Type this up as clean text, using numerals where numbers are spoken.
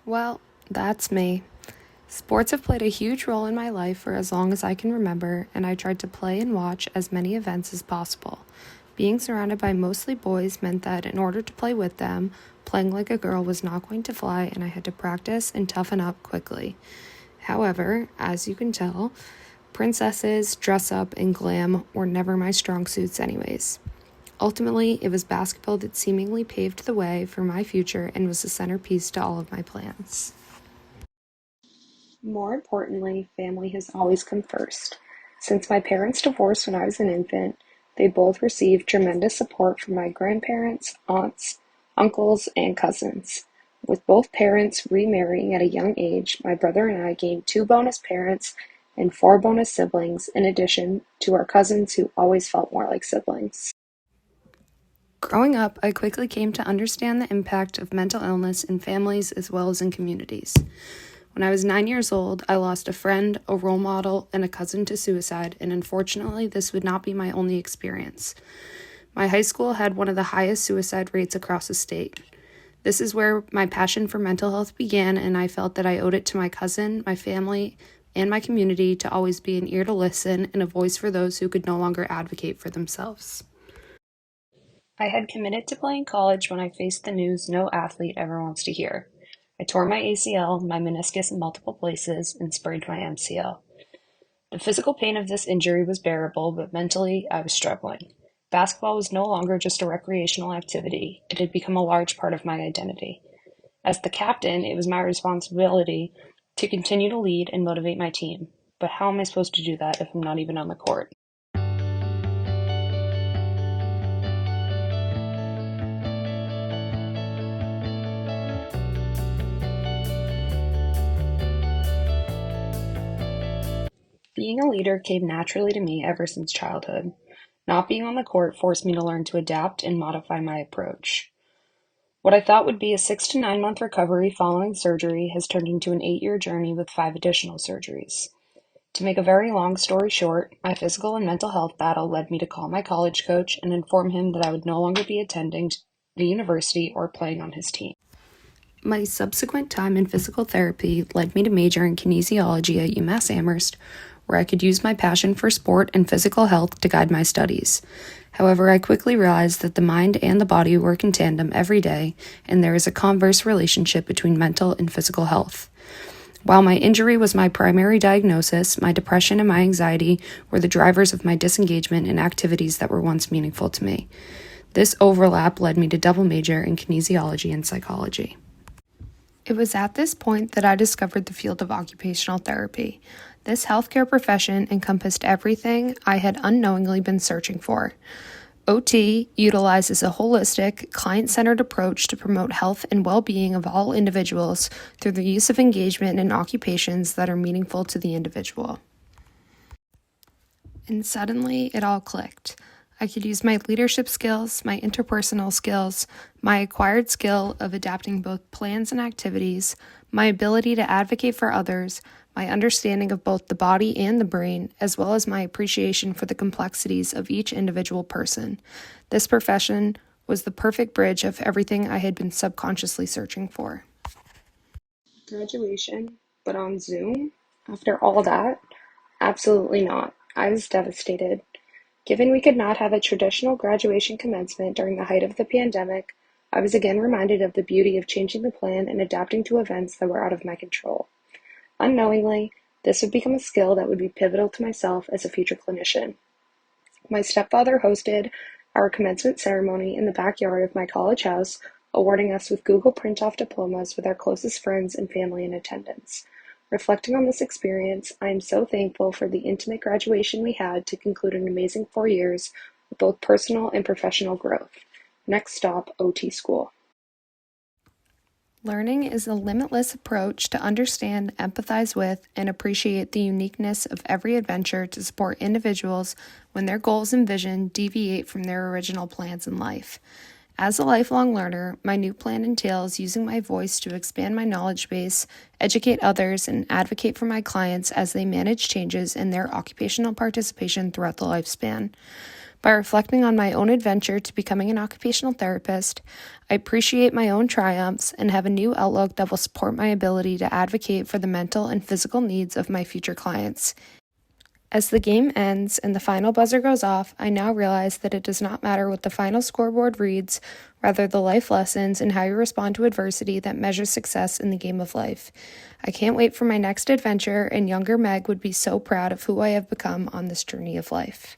Well, that's me. Sports have played a huge role in my life for as long as I can remember, and I tried to play and watch as many events as possible. Being surrounded by mostly boys meant that in order to play with them, playing like a girl was not going to fly, and I had to practice and toughen up quickly. However, as you can tell, princesses, dress up, and glam were never my strong suits, anyways. Ultimately, it was basketball that seemingly paved the way for my future and was the centerpiece to all of my plans. More importantly, family has always come first. Since my parents divorced when I was an infant, they both received tremendous support from my grandparents, aunts, uncles, and cousins. With both parents remarrying at a young age, my brother and I gained 2 bonus parents and 4 bonus siblings, in addition to our cousins who always felt more like siblings. Growing up, I quickly came to understand the impact of mental illness in families as well as in communities. When I was 9 years old, I lost a friend, a role model, and a cousin to suicide, and unfortunately, this would not be my only experience. My high school had one of the highest suicide rates across the state. This is where my passion for mental health began, and I felt that I owed it to my cousin, my family, and my community to always be an ear to listen and a voice for those who could no longer advocate for themselves. I had committed to playing college when I faced the news no athlete ever wants to hear. I tore my ACL, my meniscus in multiple places, and sprained my MCL. The physical pain of this injury was bearable, but mentally, I was struggling. Basketball was no longer just a recreational activity, it had become a large part of my identity. As the captain, it was my responsibility to continue to lead and motivate my team. But how am I supposed to do that if I'm not even on the court? Being a leader came naturally to me ever since childhood. Not being on the court forced me to learn to adapt and modify my approach. What I thought would be a 6 to 9 month recovery following surgery has turned into an 8-year journey with 5 additional surgeries. To make a very long story short, my physical and mental health battle led me to call my college coach and inform him that I would no longer be attending the university or playing on his team. My subsequent time in physical therapy led me to major in kinesiology at UMass Amherst, where I could use my passion for sport and physical health to guide my studies. However, I quickly realized that the mind and the body work in tandem every day, and there is a converse relationship between mental and physical health. While my injury was my primary diagnosis, my depression and my anxiety were the drivers of my disengagement in activities that were once meaningful to me. This overlap led me to double major in kinesiology and psychology. It was at this point that I discovered the field of occupational therapy. This healthcare profession encompassed everything I had unknowingly been searching for. OT utilizes a holistic, client-centered approach to promote health and well-being of all individuals through the use of engagement in occupations that are meaningful to the individual. And suddenly, it all clicked. I could use my leadership skills, my interpersonal skills, my acquired skill of adapting both plans and activities, my ability to advocate for others, my understanding of both the body and the brain, as well as my appreciation for the complexities of each individual person. This profession was the perfect bridge of everything I had been subconsciously searching for. Graduation, but on Zoom? After all that? Absolutely not. I was devastated. Given we could not have a traditional graduation commencement during the height of the pandemic, I was again reminded of the beauty of changing the plan and adapting to events that were out of my control. Unknowingly, this would become a skill that would be pivotal to myself as a future clinician. My stepfather hosted our commencement ceremony in the backyard of my college house, awarding us with Google print-off diplomas with our closest friends and family in attendance. Reflecting on this experience, I am so thankful for the intimate graduation we had to conclude an amazing 4 years of both personal and professional growth. Next stop, OT school. Learning is a limitless approach to understand, empathize with, and appreciate the uniqueness of every adventure to support individuals when their goals and vision deviate from their original plans in life. As a lifelong learner, my new plan entails using my voice to expand my knowledge base, educate others, and advocate for my clients as they manage changes in their occupational participation throughout the lifespan. By reflecting on my own adventure to becoming an occupational therapist, I appreciate my own triumphs and have a new outlook that will support my ability to advocate for the mental and physical needs of my future clients. As the game ends and the final buzzer goes off, I now realize that it does not matter what the final scoreboard reads, rather the life lessons and how you respond to adversity that measure success in the game of life. I can't wait for my next adventure, and younger Meg would be so proud of who I have become on this journey of life.